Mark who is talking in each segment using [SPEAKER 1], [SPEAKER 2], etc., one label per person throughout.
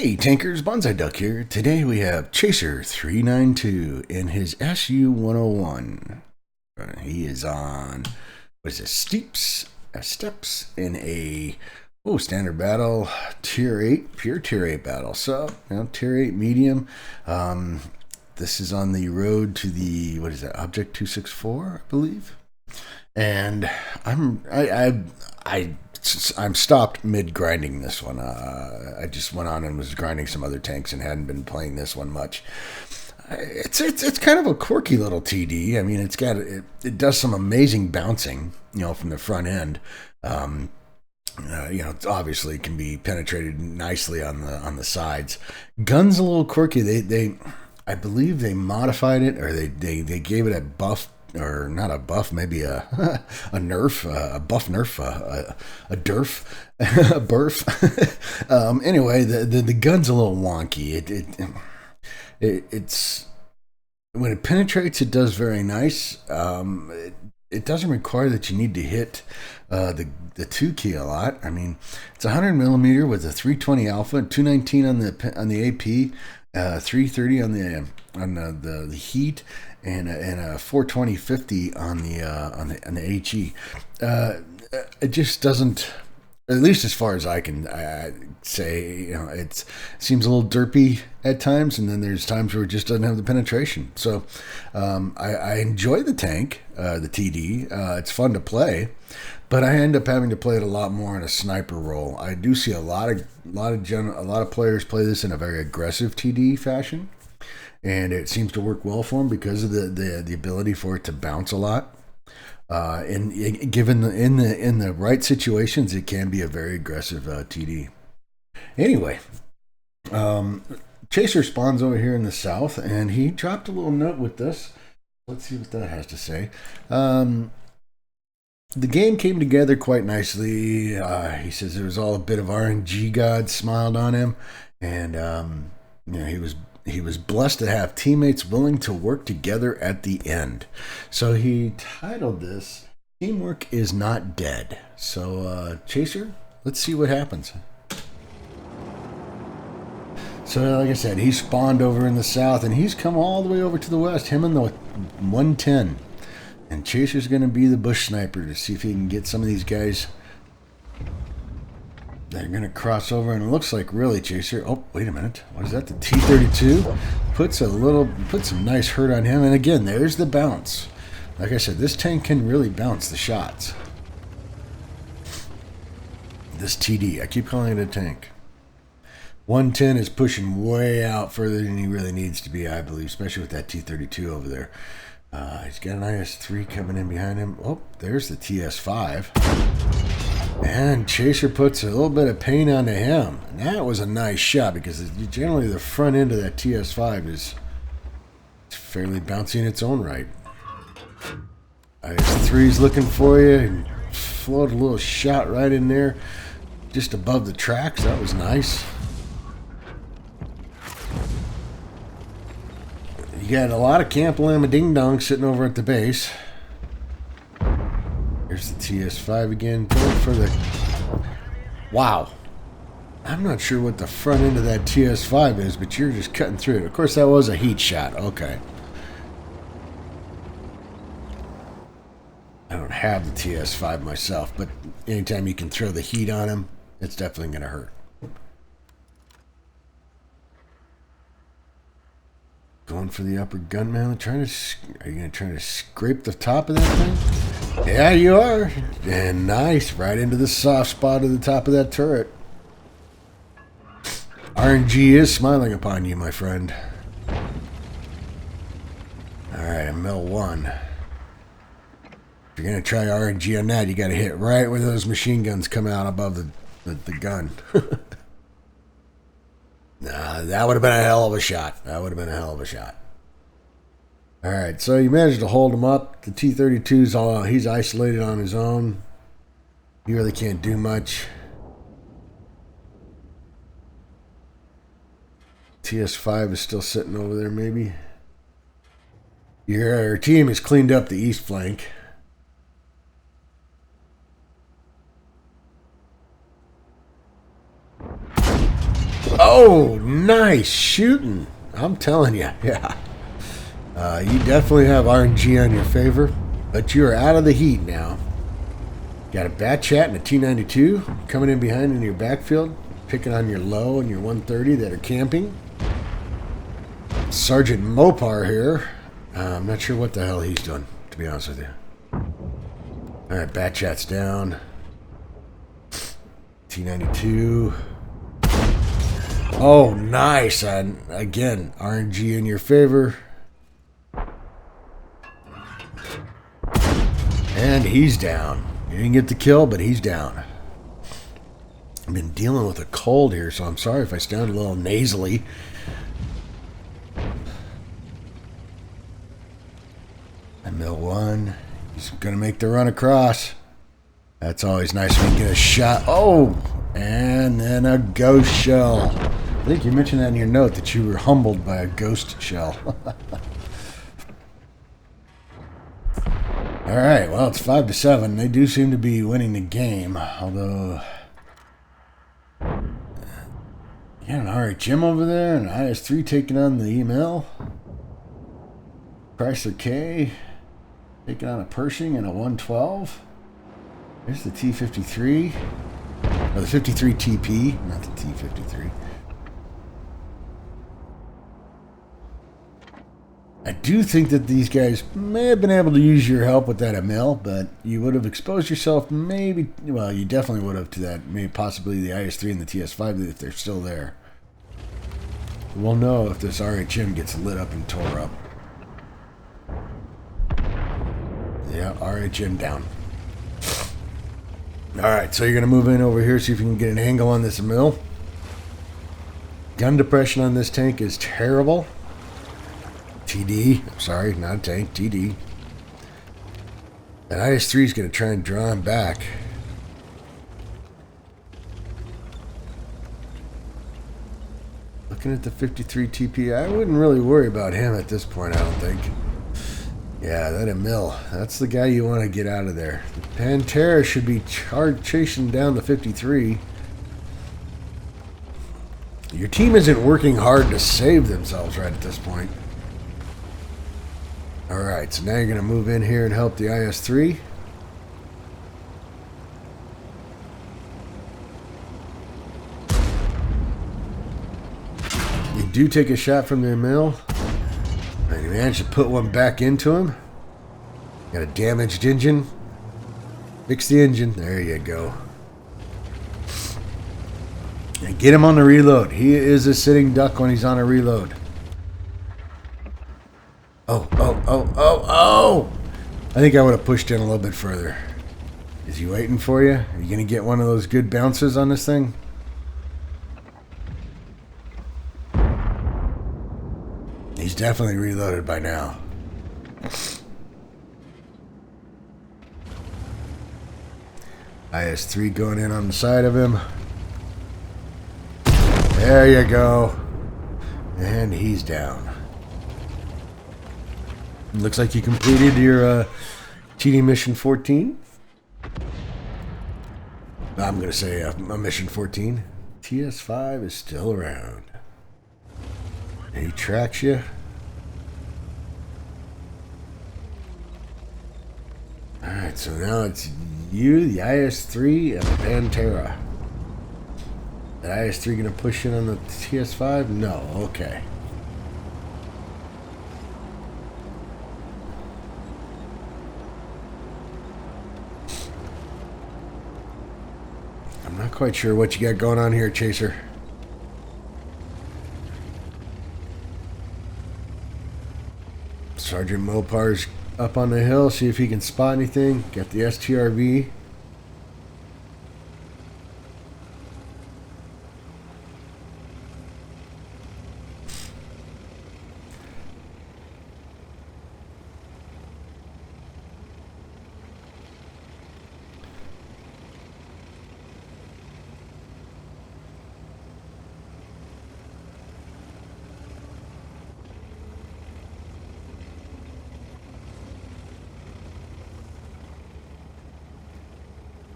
[SPEAKER 1] Hey Tankers, Bonsai Duck here. Today we have ChaseR392 in his SU-101. He is on, what is it, steps in a, standard battle, tier 8, pure tier 8 battle. So, tier 8 medium. This is on the road to the, what is that, Object 264, I believe. And I'm stopped mid grinding this one. I just went on and was grinding some other tanks and hadn't been playing this one much. It's kind of a quirky little TD. I mean, it does some amazing bouncing, from the front end. It obviously can be penetrated nicely on the sides. Gun's a little quirky. They I believe they modified it, or they gave it a buff. Or not a buff, maybe a nerf, a buff nerf, a derf, a burf. Anyway, the gun's a little wonky. It's when it penetrates, it does very nice. It doesn't require that you need to hit the 2 key a lot. I mean, it's 100 millimeter with a 320 alpha, 219 on the AP, 330 on the heat. And a 420/50 on the HE. It just doesn't, at least as far as I can say, it seems a little derpy at times, and then there's times where it just doesn't have the penetration. So I enjoy the tank, the TD. It's fun to play, but I end up having to play it a lot more in a sniper role. I do see a lot of players play this in a very aggressive TD fashion. And it seems to work well for him because of the ability for it to bounce a lot. And given in the right situations, it can be a very aggressive TD. Anyway, Chaser spawns over here in the south, and he dropped a little note with this. Let's see what that has to say. The game came together quite nicely. He says it was all a bit of RNG God smiled on him, and he was blessed to have teammates willing to work together at the end. So he titled this, Teamwork is Not Dead. So, Chaser, let's see what happens. So, like I said, he spawned over in the south, and he's come all the way over to the west, him and the 110. And Chaser's going to be the bush sniper to see if he can get some of these guys. They're going to cross over, and it looks like really Chaser. Oh, wait a minute. What is that? The T-32 puts some nice hurt on him. And again, there's the bounce. Like I said, this tank can really bounce the shots. This TD, I keep calling it a tank. 110 is pushing way out further than he really needs to be, I believe, especially with that T-32 over there. He's got an IS-3 coming in behind him. Oh, there's the TS-5. And Chaser puts a little bit of pain onto him. And that was a nice shot because generally the front end of that TS5 is fairly bouncy in its own right. IS-3's looking for you and float a little shot right in there just above the tracks. That was nice. You got a lot of Camp Llama Ding Dong sitting over at the base. Here's the TS5 again. Going for the... Wow. I'm not sure what the front end of that TS5 is, but you're just cutting through it. Of course, that was a heat shot. Okay. I don't have the TS5 myself, but anytime you can throw the heat on him, it's definitely going to hurt. Going for the upper gunman. Are you going to try to scrape the top of that thing? Yeah, you are. And nice. Right into the soft spot of the top of that turret. RNG is smiling upon you, my friend. Alright, ML1. If you're going to try RNG on that, you got to hit right where those machine guns come out above the gun. Nah, that would have been a hell of a shot. Alright, so you managed to hold him up. The T-32's he's isolated on his own. He really can't do much. TS5 is still sitting over there, maybe. Your team has cleaned up the east flank. Oh, nice shooting. I'm telling you, yeah. You definitely have RNG on your favor, but you're out of the heat now. Got a Bat Chat and a T92 coming in behind in your backfield, picking on your low and your 130 that are camping. Sergeant Mopar here. I'm not sure what the hell he's doing, to be honest with you. Alright, Bat Chat's down. T92. Oh, nice. Again, RNG in your favor. And he's down. He didn't get the kill, but he's down. I've been dealing with a cold here, so I'm sorry if I sound a little nasally. And Mill 1. He's going to make the run across. That's always nice when you get a shot. Oh! And then a ghost shell. I think you mentioned that in your note that you were humbled by a ghost shell. Alright, well, it's 5-7. They do seem to be winning the game, although... You got an RHM over there, and IS-3 taking on the email. Chrysler K taking on a Pershing and a 112. There's the T-53. Or the 53 TP, not the T-53. I do think that these guys may have been able to use your help with that Emil, but you would have exposed yourself maybe, well, you definitely would have to that, maybe possibly the IS-3 and the TS-5 if they're still there. We'll know if this RHM gets lit up and tore up. Yeah, RHM down. Alright, so you're going to move in over here, see if you can get an angle on this Emil. Gun depression on this tank is terrible. TD, I'm sorry, not a tank, TD. That IS-3 is going to try and draw him back. Looking at the 53 TP, I wouldn't really worry about him at this point, I don't think. Yeah, that Emil, that's the guy you want to get out of there. The Pantera should be chasing down the 53. Your team isn't working hard to save themselves right at this point. Alright, so now you're going to move in here and help the IS-3. You do take a shot from the Emil. And you managed to put one back into him. Got a damaged engine. Fix the engine. There you go. And get him on the reload. He is a sitting duck when he's on a reload. Oh. I think I would have pushed in a little bit further. Is he waiting for you? Are you going to get one of those good bounces on this thing? He's definitely reloaded by now. IS-3 going in on the side of him. There you go. And he's down. Looks like you completed your TD Mission 14. I'm going to say a Mission 14. TS-5 is still around. He tracks you. Alright, so now it's you, the IS-3, and the Pantera. That IS-3 going to push in on the TS-5? No, okay. I'm not quite sure what you got going on here, Chaser. Sergeant Mopar's up on the hill, see if he can spot anything. Got the STRV.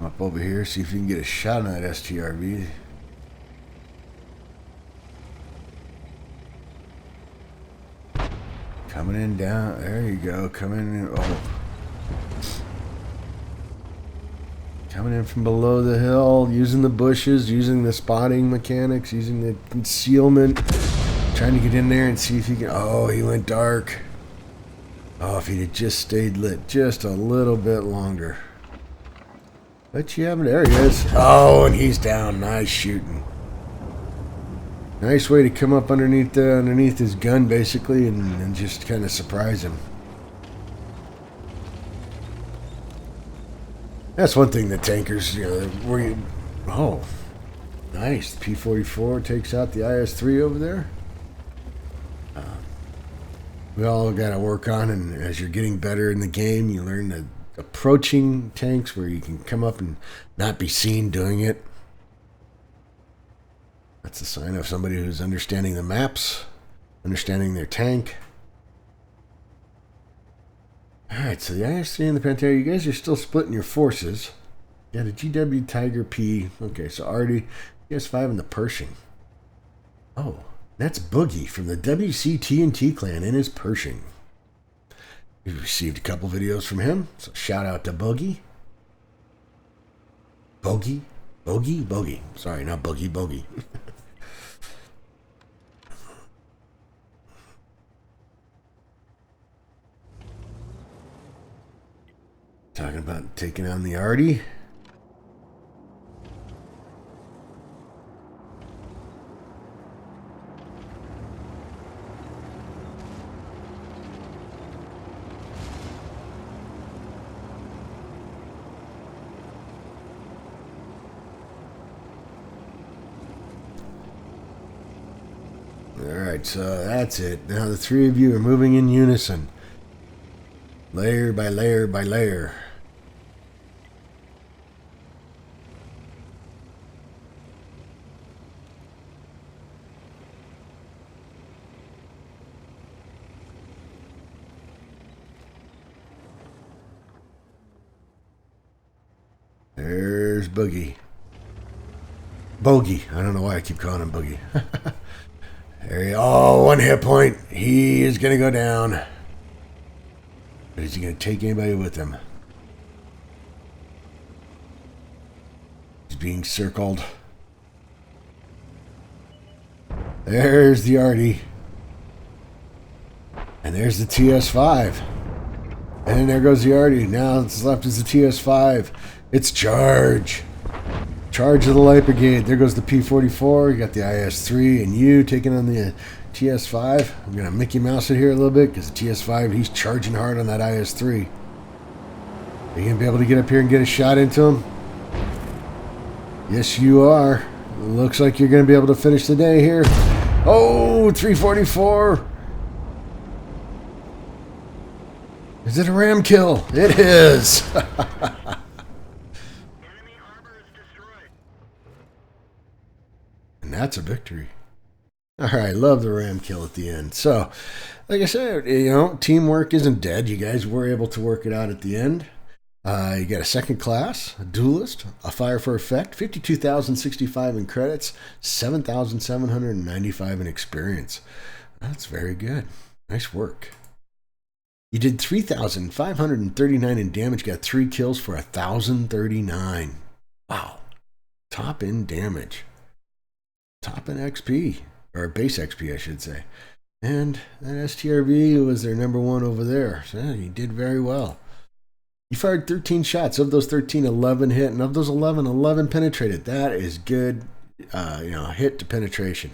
[SPEAKER 1] Up over here, see if you can get a shot on that STRV. Coming in down. There you go. Coming in. Oh. Coming in from below the hill, using the bushes, using the spotting mechanics, using the concealment. Trying to get in there and see if he can. Oh, he went dark. Oh, if he'd have just stayed lit just a little bit longer. But you haven't. There he is. Oh, and he's down. Nice shooting. Nice way to come up underneath his gun, basically, and just kind of surprise him. That's one thing that tankers, oh, nice. P-44 takes out the IS-3 over there. We all got to work on, and as you're getting better in the game, you learn the approaching tanks where you can come up and not be seen doing it. That's a sign of somebody who's understanding the maps, understanding their tank. Alright, so the IS-3 and the Pantera, you guys are still splitting your forces. Yeah, the GW Tiger P. Okay, so already PS5 and the Pershing. Oh, that's Boogie from the WCTNT clan in his Pershing. We've received a couple videos from him, so shout out to Boogie. Bogey? Sorry, not Boogie. Talking about taking on the Artie. Alright, so that's it. Now the three of you are moving in unison. Layer by layer by layer. There's Boogie. Bogey. I don't know why I keep calling him Boogie. There he, oh, 1 hit point. He is going to go down. But is he going to take anybody with him? He's being circled. There's the Artie. And there's the TS5. And there goes the Artie. Now what's left is the TS5. It's charge. Charge of the Light Brigade. There goes the P-44. You got the IS-3 and you taking on the TS-5. I'm going to Mickey Mouse it here a little bit because the TS-5, he's charging hard on that IS-3. Are you going to be able to get up here and get a shot into him? Yes, you are. Looks like you're going to be able to finish the day here. Oh, 344. Is it a ram kill? It is. And that's a victory. All right, love the ram kill at the end. So, like I said, teamwork isn't dead. You guys were able to work it out at the end. You got a second class, a duelist, a fire for effect, 52,065 in credits, 7,795 in experience. That's very good. Nice work. You did 3,539 in damage, got 3 kills for 1,039. Wow. Top in damage. Top in XP. Or base XP, I should say. And that STRV was their number 1 over there. So yeah, you did very well. You fired 13 shots. Of those 13, 11 hit. And of those 11, 11 penetrated. That is good, hit to penetration.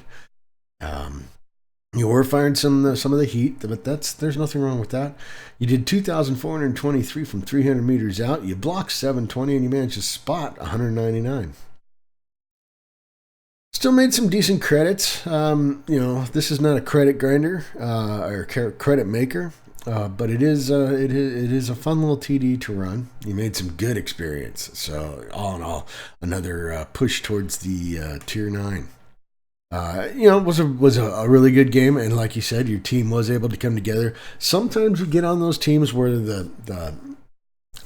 [SPEAKER 1] You were firing some of the heat, but there's nothing wrong with that. You did 2,423 from 300 meters out. You blocked 720, and you managed to spot 199. Still made some decent credits. This is not a credit grinder or credit maker, but it is a fun little TD to run. You made some good experience. So all in all, another push towards the tier 9. It was a really good game, and like you said, your team was able to come together. Sometimes you get on those teams where the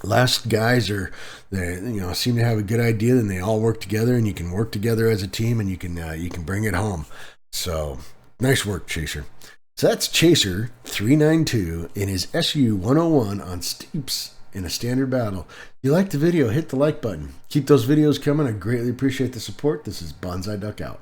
[SPEAKER 1] last guys seem to have a good idea, and they all work together, and you can work together as a team, and you can bring it home. So nice work, Chaser. So that's ChaseR392 in his SU-101 on steeps in a standard battle. If you liked the video, hit the like button. Keep those videos coming. I greatly appreciate the support. This is Bonsai Duck out.